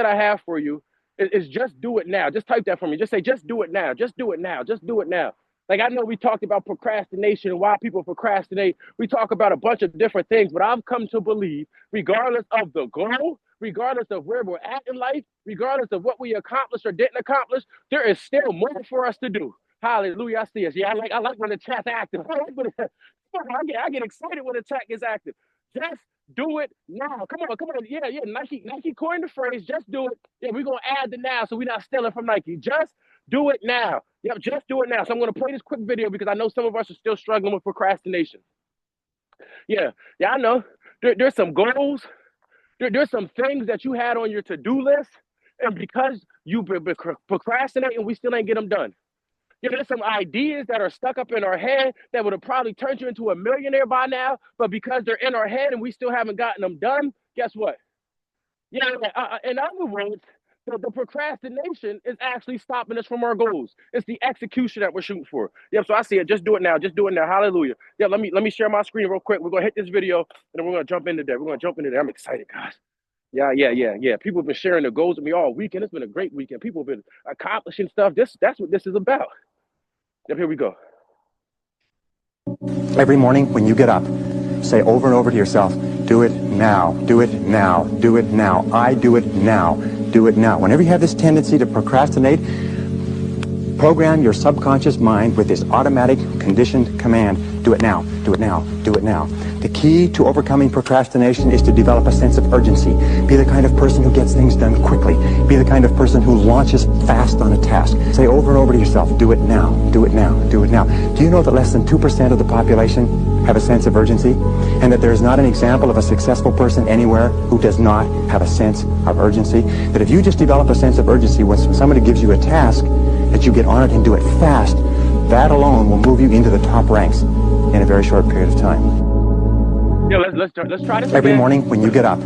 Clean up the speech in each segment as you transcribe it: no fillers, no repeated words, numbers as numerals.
that I have for you is just do it now. Just type that for me. Just say, just do it now. Just do it now. Just do it now. Like, I know we talked about procrastination and why people procrastinate. We talk about a bunch of different things, but I've come to believe, regardless of the goal, regardless of where we're at in life, regardless of what we accomplished or didn't accomplish, there is still more for us to do. Hallelujah. I see us. Yeah, I like when the chat's active. I get excited when the chat gets active. Just do it now. Come on. Yeah. Nike coined the phrase, just do it. Yeah, we're going to add the now so we're not stealing from Nike. Just do it now. Yep, just do it now. So I'm going to play this quick video because I know some of us are still struggling with procrastination. Yeah, I know. There's some goals. There's some things that you had on your to-do list. And because you procrastinate and we still ain't get them done. Yeah, there's some ideas that are stuck up in our head that would have probably turned you into a millionaire by now, but because they're in our head and we still haven't gotten them done, guess what? Yeah, in other words, the procrastination is actually stopping us from our goals. It's the execution that we're shooting for. Yep, so I see it. Just do it now. Just do it now. Hallelujah. Yeah, let me share my screen real quick. We're going to hit this video, and then we're going to jump into that. I'm excited, guys. Yeah. People have been sharing their goals with me all weekend. It's been a great weekend. People have been accomplishing stuff. That's what this is about. Yep, here we go. Every morning when you get up, say over and over to yourself, do it now, do it now, do it now. I do it now, do it now. Whenever you have this tendency to procrastinate, program your subconscious mind with this automatic conditioned command, do it now, do it now, do it now. The key to overcoming procrastination is to develop a sense of urgency. Be the kind of person who gets things done quickly. Be the kind of person who launches fast on a task. Say over and over to yourself, do it now, do it now, do it now. Do you know that less than 2% of the population have a sense of urgency? And that there is not an example of a successful person anywhere who does not have a sense of urgency? That if you just develop a sense of urgency when somebody gives you a task, that you get on it and do it fast, that alone will move you into the top ranks in a very short period of time. Yeah, let's try this Every again. morning when you get up,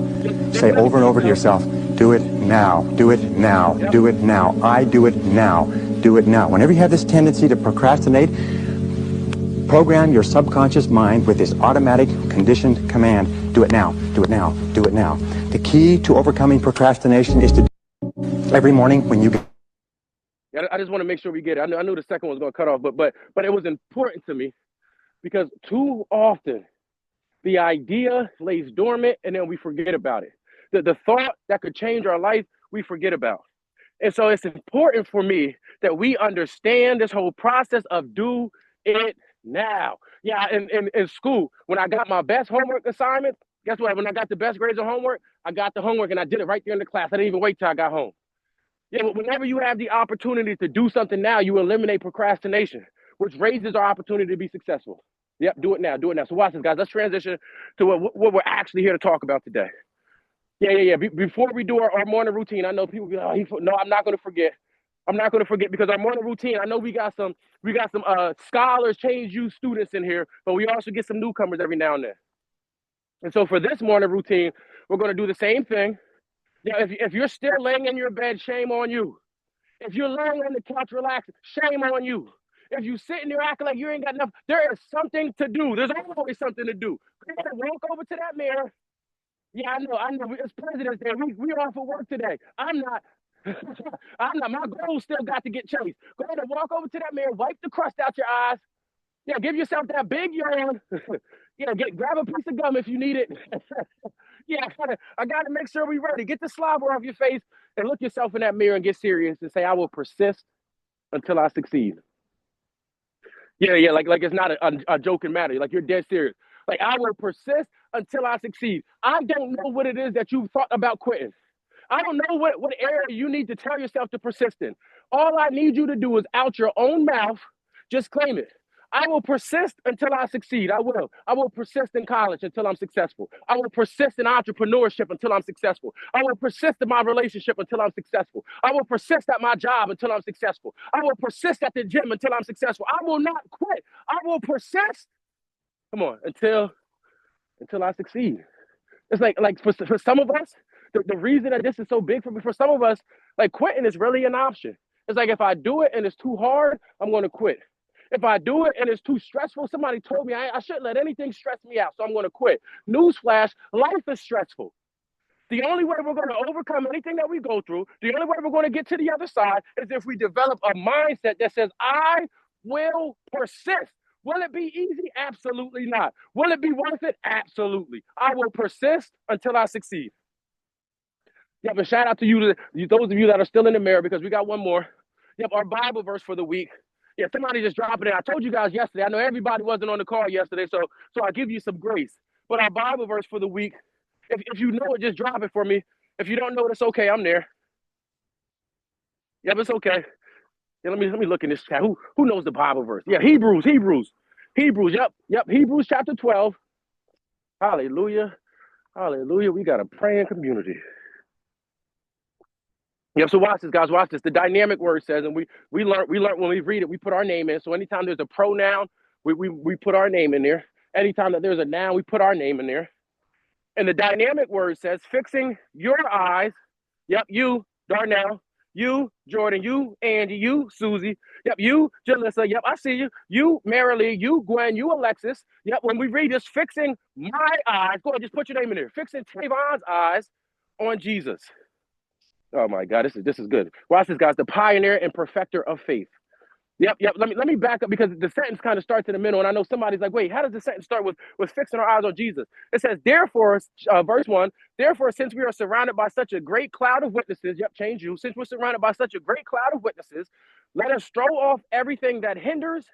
say over and over to yourself, do it now, do it now, do it now. I do it now, do it now. Whenever you have this tendency to procrastinate, program your subconscious mind with this automatic conditioned command, do it now, do it now, do it now. The key to overcoming procrastination is to every morning when you get I just want to make sure we get it. I knew the second one was going to cut off, but it was important to me because too often the idea lays dormant and then we forget about it. The thought that could change our life, we forget about. And so it's important for me that we understand this whole process of do it now. Yeah, in school, when I got my best homework assignment, guess what? When I got the best grades on homework, I got the homework and I did it right there in the class. I didn't even wait till I got home. Yeah, but whenever you have the opportunity to do something now, you eliminate procrastination, which raises our opportunity to be successful. Yep, do it now, do it now. So watch this, guys. Let's transition to what we're actually here to talk about today. Yeah. Before we do our morning routine, I know people be like, oh, no, I'm not going to forget. I'm not going to forget because our morning routine, I know we got some scholars, ChangeU students in here, but we also get some newcomers every now and then. And so for this morning routine, we're going to do the same thing. Yeah, if you're still laying in your bed, shame on you. If you're laying on the couch relaxing, shame on you. If you sitting there acting like you ain't got enough, there is something to do. There's always something to do. Go ahead, walk over to that mirror. Yeah, I know. It's President's Day. We off of work today. I'm not. My goal still got to get chased. Go ahead and walk over to that mirror. Wipe the crust out your eyes. Yeah, give yourself that big yawn. Yeah, grab a piece of gum if you need it. Yeah, I gotta make sure we're ready. Get the slobber off your face and look yourself in that mirror and get serious and say, I will persist until I succeed. Yeah, like it's not a joking matter. Like you're dead serious. Like I will persist until I succeed. I don't know what it is that you've thought about quitting. I don't know what area you need to tell yourself to persist in. All I need you to do is out your own mouth, just claim it. I will persist until I succeed. I will. I will persist in college until I'm successful. I will persist in entrepreneurship until I'm successful. I will persist in my relationship until I'm successful. I will persist at my job until I'm successful. I will persist at the gym until I'm successful. I will not quit. I will persist. Come on, until I succeed. It's like for some of us, the reason that this is so big for some of us, like quitting is really an option. It's like if I do it and it's too hard, I'm going to quit. If I do it and it's too stressful, somebody told me I shouldn't let anything stress me out, so I'm going to quit. Newsflash, life is stressful. The only way we're going to overcome anything that we go through, the only way we're going to get to the other side is if we develop a mindset that says, I will persist. Will it be easy? Absolutely not. Will it be worth it? Absolutely. I will persist until I succeed. Yep, and shout out to you, those of you that are still in the mirror, because we got one more. Yep, our Bible verse for the week. Yeah, somebody just dropped it in. I told you guys yesterday. I know everybody wasn't on the call yesterday, so I give you some grace. But our Bible verse for the week, if you know it, just drop it for me. If you don't know it, it's okay. I'm there. Yep, it's okay. Yeah, let me look in this chat. Who knows the Bible verse? Yeah, Hebrews. Yep. Hebrews chapter 12. Hallelujah. We got a praying community. Yep. So watch this, guys. Watch this. The dynamic word says, and we learn when we read it, we put our name in. So anytime there's a pronoun, we put our name in there. Anytime that there's a noun, we put our name in there. And the dynamic word says, fixing your eyes. Yep. You, Darnell. You, Jordan. You, Angie. You, Susie. Yep. You, Jalissa. Yep. I see you. You, Marilee. You, Gwen. You, Alexis. Yep. When we read this, fixing my eyes. Go ahead, just put your name in there. Fixing Tavon's eyes on Jesus. Oh my God, this is good. Watch this, guys. The pioneer and perfecter of faith. Yep. Let me back up because the sentence kind of starts in the middle, and I know somebody's like, wait, how does the sentence start with fixing our eyes on Jesus? It says, therefore, verse 1, therefore, since we are surrounded by such a great cloud of witnesses, yep, ChangeU, since we're surrounded by such a great cloud of witnesses, let us throw off everything that hinders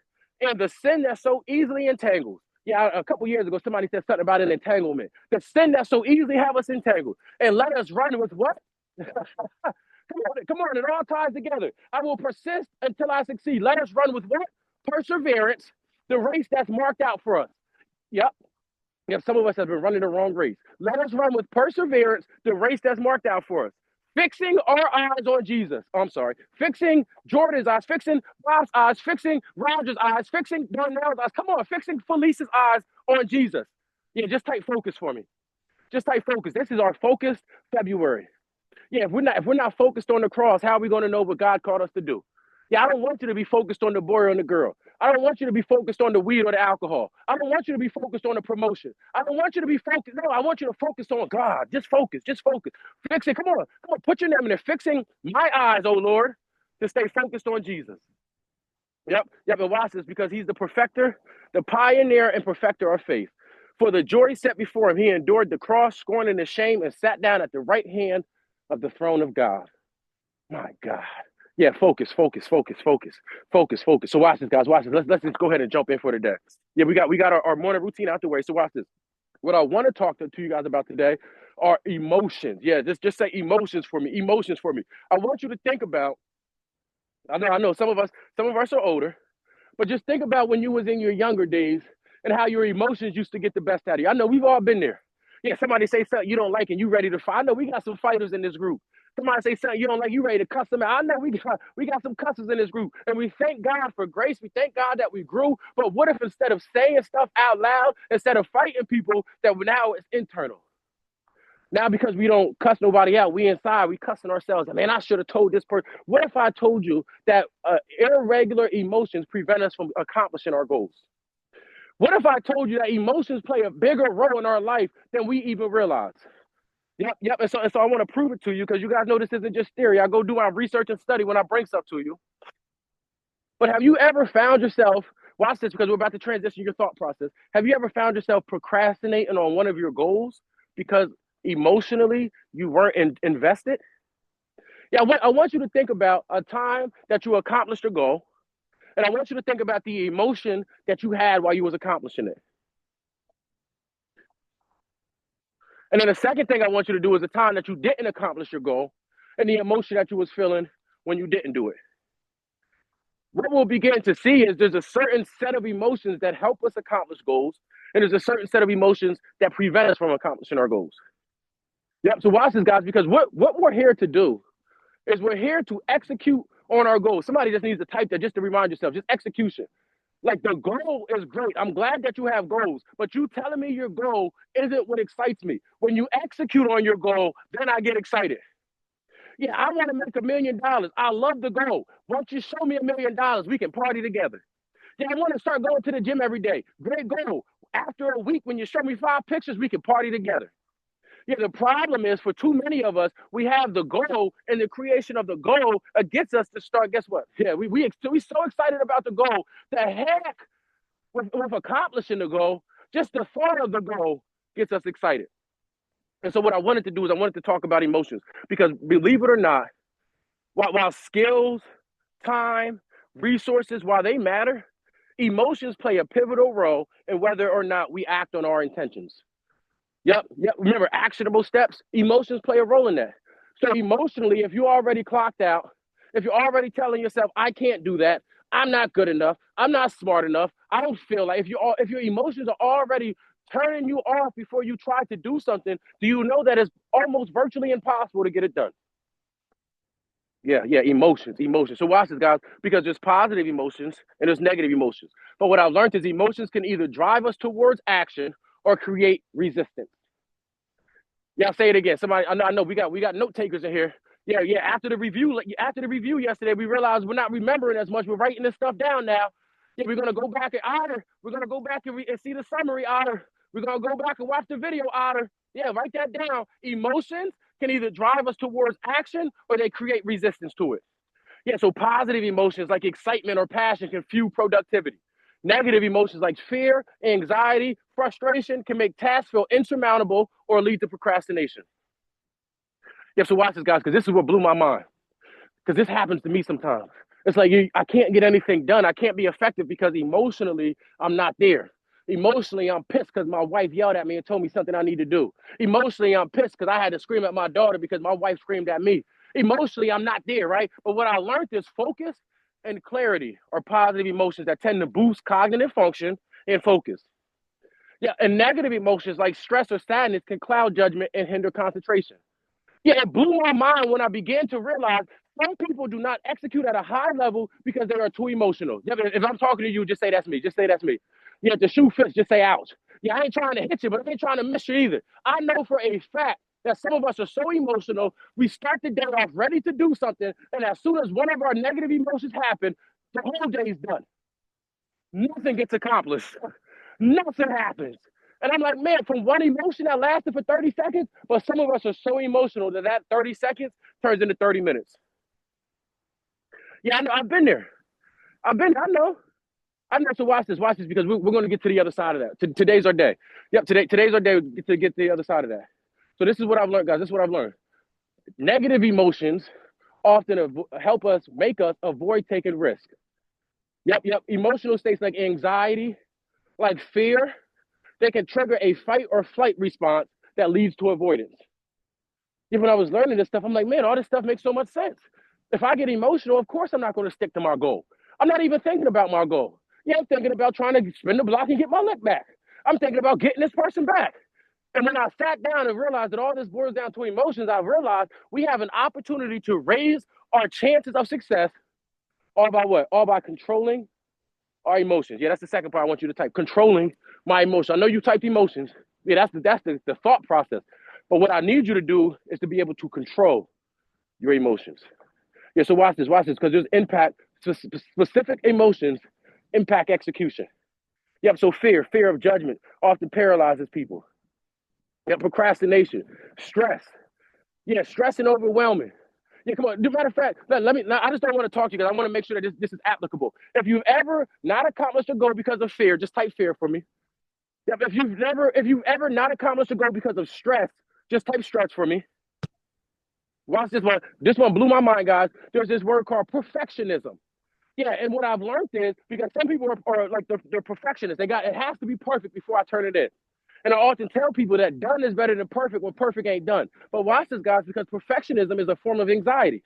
and the sin that so easily entangles. Yeah, a couple years ago, somebody said something about an entanglement. The sin that so easily have us entangled. And let us run with what? Come on, it all ties together. I will persist until I succeed. Let us run with what? Perseverance, the race that's marked out for us. Yep. Some of us have been running the wrong race. Let us run with perseverance, the race that's marked out for us. Fixing our eyes on Jesus. I'm sorry. Fixing Jordan's eyes, fixing Bob's eyes, fixing Roger's eyes, fixing Darnell's eyes. Come on, fixing Felice's eyes on Jesus. Yeah, just type focus for me. Just type focus. This is our focused February. Yeah, if we're not focused on the cross, how are we going to know what God called us to do? Yeah, I don't want you to be focused on the boy or on the girl. I don't want you to be focused on the weed or the alcohol. I don't want you to be focused on the promotion. I don't want you to be focused. No, I want you to focus on God. Just focus. Fix it. Come on. Put your name in there. Fixing my eyes, oh Lord, to stay focused on Jesus. Yep. And watch this, because he's the perfecter, the pioneer and perfecter of faith. For the joy set before him, he endured the cross, scorning the shame, and sat down at the right hand of the throne of God. My God. Yeah, focus. So watch this, guys. Watch this. Let's just go ahead and jump in for today. Yeah, we got our morning routine out the way. So watch this. What I want to talk to you guys about today are emotions. Yeah, just say emotions for me. I want you to think about, I know some of us are older, but just think about when you was in your younger days and how your emotions used to get the best out of you. I know we've all been there. Yeah, somebody say something you don't like and you ready to fight. I know we got some fighters in this group. Somebody say something you don't like, you ready to cuss them out. I know we got some cussers in this group. And we thank God for grace. We thank God that we grew. But what if instead of saying stuff out loud, instead of fighting people, that now it's internal? Now, because we don't cuss nobody out, we inside, we cussing ourselves. Man, I should have told this person. What if I told you that irregular emotions prevent us from accomplishing our goals? What if I told you that emotions play a bigger role in our life than we even realize? Yep. And so I want to prove it to you, because you guys know this isn't just theory. I go do my research and study when I bring stuff to you. But have you ever found yourself, watch this, because we're about to transition your thought process. Have you ever found yourself procrastinating on one of your goals because emotionally you weren't invested? Yeah, I want you to think about a time that you accomplished a goal. And I want you to think about the emotion that you had while you was accomplishing it. And then the second thing I want you to do is the time that you didn't accomplish your goal and the emotion that you was feeling when you didn't do it. What we'll begin to see is there's a certain set of emotions that help us accomplish goals, and there's a certain set of emotions that prevent us from accomplishing our goals. Yep, so watch this, guys, because what we're here to do is we're here to execute on our goals. Somebody just needs to type that just to remind yourself, just execution. Like, the goal is great. I'm glad that you have goals, but you telling me your goal isn't what excites me. When you execute on your goal, then I get excited. Yeah, I want to make $1 million. I love the goal. Once you show me $1 million, we can party together. Yeah, I want to start going to the gym every day. Great goal. After a week, when you show me 5 pictures, we can party together. Yeah, the problem is for too many of us, we have the goal, and the creation of the goal gets us to start. Guess what? Yeah, we so excited about the goal. The heck with accomplishing the goal, just the thought of the goal gets us excited. And so what I wanted to do is I wanted to talk about emotions because believe it or not, while skills, time, resources, while they matter, emotions play a pivotal role in whether or not we act on our intentions. Yep. Remember, actionable steps, emotions play a role in that. So emotionally, if you're already clocked out, if you're already telling yourself, I can't do that, I'm not good enough, I'm not smart enough, I don't feel like if your emotions are already turning you off before you try to do something, do you know that it's almost virtually impossible to get it done? Yeah, emotions. So watch this, guys, because there's positive emotions and there's negative emotions. But what I've learned is emotions can either drive us towards action or create resistance. Yeah, I'll say it again. Somebody, I know, we got note takers in here. Yeah. After the review yesterday, we realized we're not remembering as much. We're writing this stuff down now. Yeah, we're gonna go back and Otter. We're gonna go back and see the summary, Otter. We're gonna go back and watch the video, Otter. Yeah, write that down. Emotions can either drive us towards action or they create resistance to it. Yeah, so positive emotions like excitement or passion can fuel productivity. Negative emotions like fear, anxiety, frustration can make tasks feel insurmountable or lead to procrastination. Yeah, so watch this, guys, because this is what blew my mind. Because this happens to me sometimes. It's like I can't get anything done. I can't be effective because emotionally I'm not there. Emotionally, I'm pissed because my wife yelled at me and told me something I need to do. Emotionally, I'm pissed because I had to scream at my daughter because my wife screamed at me. Emotionally, I'm not there, right? But what I learned is focus and clarity are positive emotions that tend to boost cognitive function and focus. Yeah, and negative emotions like stress or sadness can cloud judgment and hinder concentration. Yeah, it blew my mind when I began to realize some people do not execute at a high level because they are too emotional. Yeah, if I'm talking to you, just say that's me. Just say that's me. Yeah, if the shoe fits, just say ouch. Yeah, I ain't trying to hit you, but I ain't trying to miss you either. I know for a fact that some of us are so emotional, we start the day off ready to do something, and as soon as one of our negative emotions happen, the whole day is done. Nothing gets accomplished. Nothing happens. And I'm like, man, from one emotion that lasted for 30 seconds, but some of us are so emotional that 30 seconds turns into 30 minutes. Yeah, I know. I've been there. I know. I know. So watch this, because we're going to get to the other side of that. Today's our day. Yep, today's our day to get to the other side of that. So this is what I've learned, guys. This is what I've learned. Negative emotions often make us avoid taking risk. Yep. Emotional states like anxiety, like fear, they can trigger a fight or flight response that leads to avoidance. Even when I was learning this stuff, I'm like, man, all this stuff makes so much sense. If I get emotional, of course I'm not going to stick to my goal. I'm not even thinking about my goal. Yeah, I'm thinking about trying to spin the block and get my lick back. I'm thinking about getting this person back. And when I sat down and realized that all this boils down to emotions, I realized we have an opportunity to raise our chances of success all by what? All by controlling our emotions. Yeah, that's the second part I want you to type. Controlling my emotions. I know you typed emotions. Yeah, that's the thought process. But what I need you to do is to be able to control your emotions. Yeah, so watch this, because there's impact. Specific emotions impact execution. Yep, so fear of judgment often paralyzes people. Yep, procrastination, stress. Yeah, stress and overwhelming. Yeah, come on. Matter of fact, let me. I just don't want to talk to you because I want to make sure that this is applicable. If you've ever not accomplished a goal because of fear, just type fear for me. Yeah, if you've ever not accomplished a goal because of stress, just type stress for me. Watch this one. This one blew my mind, guys. There's this word called perfectionism. Yeah, and what I've learned is because some people are like they're perfectionists. It has to be perfect before I turn it in. And I often tell people that done is better than perfect when perfect ain't done. But watch this, guys, because perfectionism is a form of anxiety.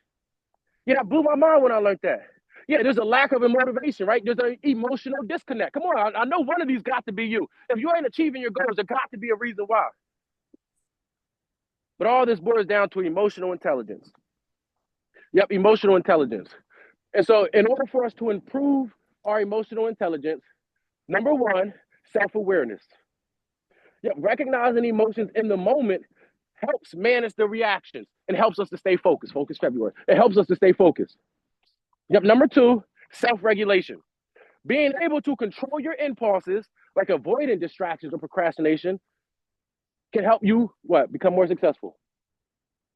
Yeah, that blew my mind when I learned that. Yeah, there's a lack of motivation, right? There's an emotional disconnect. Come on, I know one of these got to be you. If you ain't achieving your goals, there got to be a reason why. But all this boils down to emotional intelligence. Yep, emotional intelligence. And so, in order for us to improve our emotional intelligence, number one, self awareness. Yep, recognizing emotions in the moment helps manage the reactions and helps us to stay focused. Focus February. It helps us to stay focused. Yep, number two, self regulation. Being able to control your impulses, like avoiding distractions or procrastination, can help you what? Become more successful.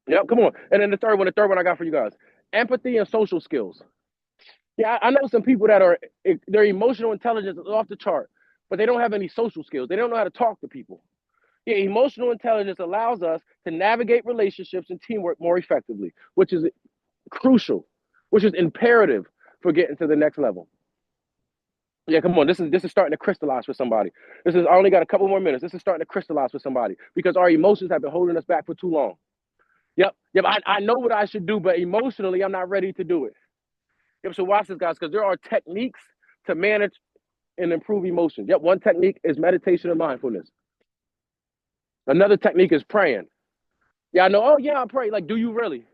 Yep, come on. And then the third one I got for you guys. Empathy and social skills. Yeah, I know some people that are their emotional intelligence is off the chart, but they don't have any social skills. They don't know how to talk to people. Yeah, emotional intelligence allows us to navigate relationships and teamwork more effectively, which is crucial, which is imperative for getting to the next level. Yeah, come on. This is starting to crystallize for somebody. I only got a couple more minutes. This is starting to crystallize for somebody because our emotions have been holding us back for too long. Yep. Yep. I know what I should do, but emotionally I'm not ready to do it. Yep. So watch this, guys, because there are techniques to manage and improve emotions. Yep. One technique is meditation and mindfulness. Another technique is praying. Yeah, I know. Oh, yeah, I pray. Like, do you really?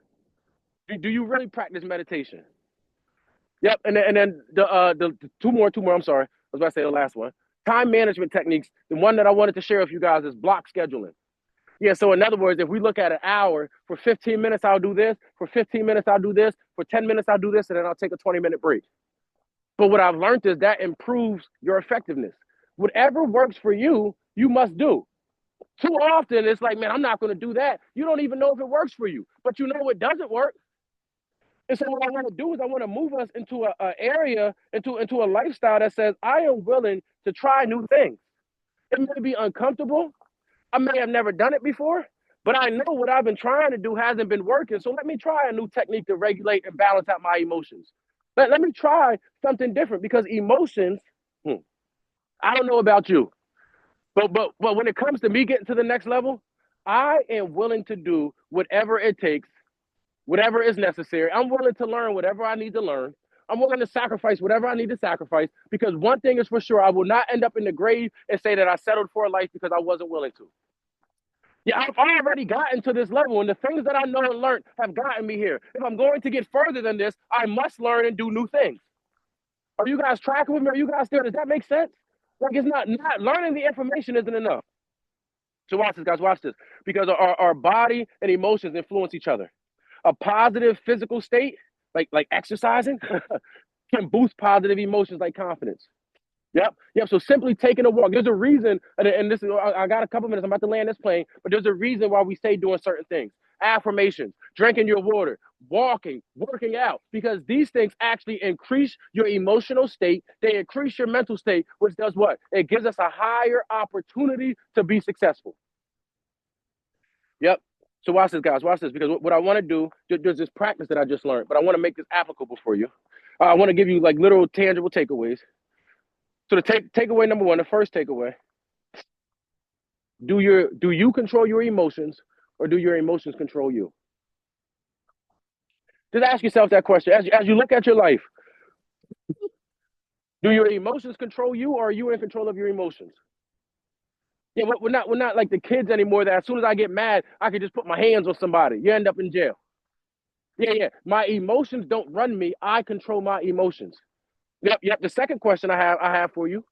Do you really practice meditation? Yep. And then the two more. I'm sorry. I was about to say the last one. Time management techniques. The one that I wanted to share with you guys is block scheduling. Yeah. So in other words, if we look at an hour, for 15 minutes I'll do this. For 15 minutes I'll do this. For 10 minutes I'll do this, and then I'll take a 20-minute break. But what I've learned is that improves your effectiveness. Whatever works for you, you must do. Too often it's like, man, I'm not going to do that. You don't even know if it works for you, but you know it doesn't work. And so what I want to do is I want to move us into a area, into a lifestyle that says I am willing to try new things. It may be uncomfortable. I may have never done it before, but I know what I've been trying to do hasn't been working. So let me try a new technique to regulate and balance out my emotions. Let me try something different because emotions, I don't know about you, but when it comes to me getting to the next level, I am willing to do whatever it takes, whatever is necessary. I'm willing to learn whatever I need to learn. I'm willing to sacrifice whatever I need to sacrifice because one thing is for sure, I will not end up in the grave and say that I settled for a life because I wasn't willing to. Yeah, I've already gotten to this level, and the things that I know and learned have gotten me here. If I'm going to get further than this, I must learn and do new things. Are you guys tracking with me? Are you guys there? Does that make sense? Like it's not learning the information isn't enough. So watch this, guys. Watch this, because our body and emotions influence each other. A positive physical state, like exercising, can boost positive emotions like confidence. Yep. So simply taking a walk. There's a reason, and this is I got a couple minutes. I'm about to land this plane, but there's a reason why we say doing certain things. Affirmations, drinking your water, walking, working out, because these things actually increase your emotional state. They increase your mental state, which does what? It gives us a higher opportunity to be successful. Yep. So watch this, guys. Watch this, because what I want to do, there's this practice that I just learned, but I want to make this applicable for you. I want to give you like literal tangible takeaways. So the takeaway number one, the first takeaway, do you control your emotions or do your emotions control you? Just ask yourself that question. As you look at your life, do your emotions control you or are you in control of your emotions? Yeah, we're not like the kids anymore that as soon as I get mad, I can just put my hands on somebody. You end up in jail. Yeah. My emotions don't run me. I control my emotions. Yep. The second question I have for you.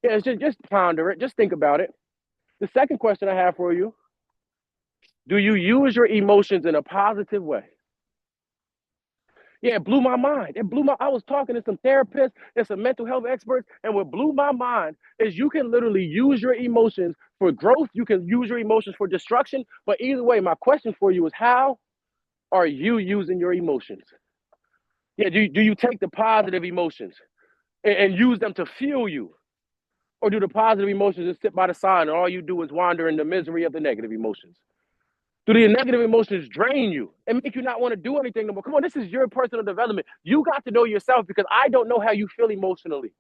Yeah, it's just ponder it. Just think about it. The second question I have for you, do you use your emotions in a positive way? Yeah, it blew my mind. I was talking to some therapists and some mental health experts, and what blew my mind is you can literally use your emotions for growth. You can use your emotions for destruction. But either way, my question for you is how are you using your emotions? Yeah, do you take the positive emotions and use them to fuel you? Or do the positive emotions just sit by the side and all you do is wander in the misery of the negative emotions? Do the negative emotions drain you and make you not want to do anything no more? Come on, this is your personal development. You got to know yourself because I don't know how you feel emotionally.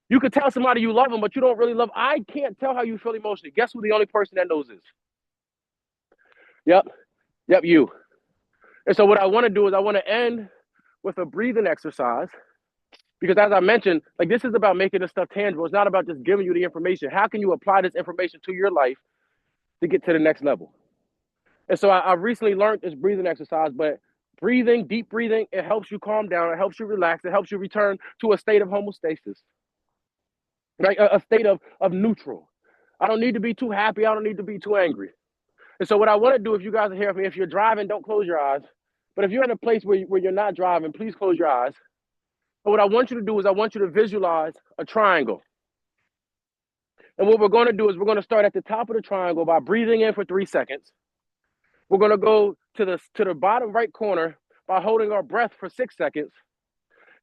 You could tell somebody you love them, but you don't really love. I can't tell how you feel emotionally. Guess who the only person that knows is? Yep, you. And so what I want to do is I want to end with a breathing exercise because as I mentioned, like this is about making this stuff tangible. It's not about just giving you the information. How can you apply this information to your life to get to the next level? And so I recently learned this breathing exercise, but breathing, deep breathing, it helps you calm down. It helps you relax. It helps you return to a state of homeostasis, right? A state of neutral. I don't need to be too happy. I don't need to be too angry. And so what I want to do, if you guys are here with me, if you're driving, don't close your eyes. But if you're in a place where you're not driving, please close your eyes. But what I want you to do is I want you to visualize a triangle. And what we're going to do is we're going to start at the top of the triangle by breathing in for 3 seconds. We're going to go to the bottom right corner by holding our breath for 6 seconds.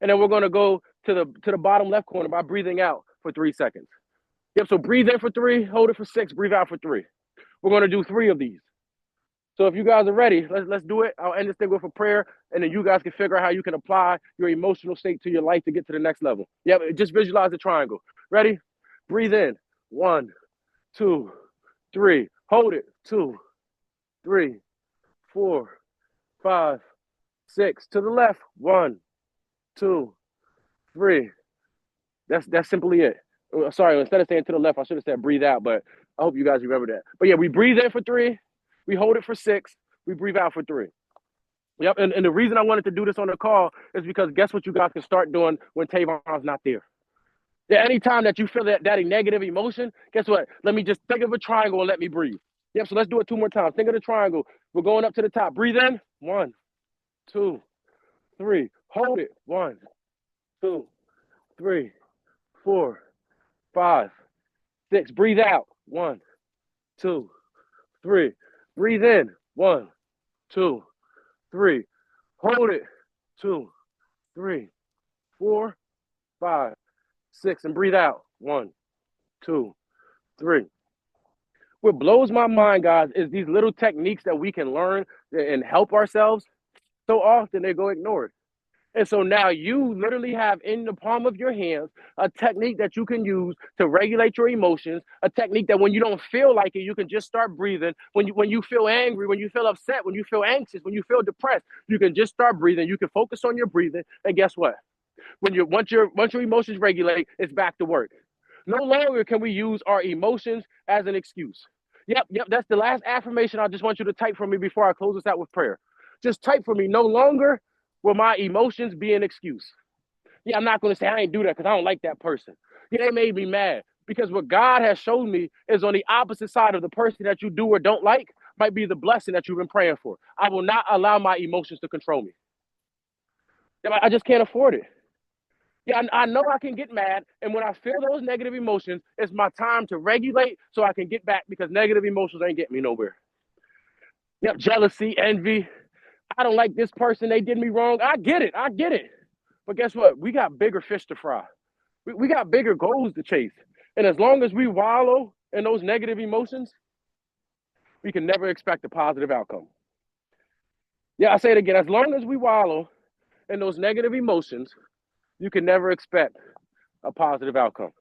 And then we're going to go to the bottom left corner by breathing out for 3 seconds. Yep, so breathe in for 3, hold it for 6, breathe out for 3. We're going to do 3 of these. So if you guys are ready, let's do it. I'll end this thing with a prayer, and then you guys can figure out how you can apply your emotional state to your life to get to the next level. Yep, just visualize the triangle. Ready? Breathe in. 1, 2, 3. Hold it. 2, 3, 4, 5, 6. To the left. 1, 2, 3. That's simply it. Sorry, instead of saying to the left, I should have said breathe out, but I hope you guys remember that. But yeah, we breathe in for 3, we hold it for 6, we breathe out for 3. Yep, and the reason I wanted to do this on the call is because guess what you guys can start doing when Tavon's not there? Yeah, anytime that you feel that negative emotion, guess what? Let me just think of a triangle and let me breathe. Yep, so let's do it 2 more times. Think of the triangle. We're going up to the top. Breathe in. 1, 2, 3. Hold it. 1, 2, 3, 4, 5, 6. Breathe out. 1, 2, 3. Breathe in. 1, 2, 3. Hold it. 2, 3, 4, 5, 6. And breathe out. 1, 2, 3. What blows my mind, guys, is these little techniques that we can learn and help ourselves. So often they go ignored. And so now you literally have in the palm of your hands a technique that you can use to regulate your emotions, a technique that when you don't feel like it, you can just start breathing. When you feel angry, when you feel upset, when you feel anxious, when you feel depressed, you can just start breathing. You can focus on your breathing. And guess what? Once your emotions regulate, it's back to work. No longer can we use our emotions as an excuse. Yep, that's the last affirmation I just want you to type for me before I close this out with prayer. Just type for me, no longer will my emotions be an excuse. Yeah, I'm not going to say I ain't do that because I don't like that person. Yeah, they made me mad. Because what God has shown me is on the opposite side of the person that you do or don't like might be the blessing that you've been praying for. I will not allow my emotions to control me. I just can't afford it. Yeah, I know I can get mad. And when I feel those negative emotions, it's my time to regulate so I can get back because negative emotions ain't getting me nowhere. Yep, jealousy, envy. I don't like this person. They did me wrong. I get it. But guess what? We got bigger fish to fry. We got bigger goals to chase. And as long as we wallow in those negative emotions, we can never expect a positive outcome. Yeah, I say it again. As long as we wallow in those negative emotions, you can never expect a positive outcome.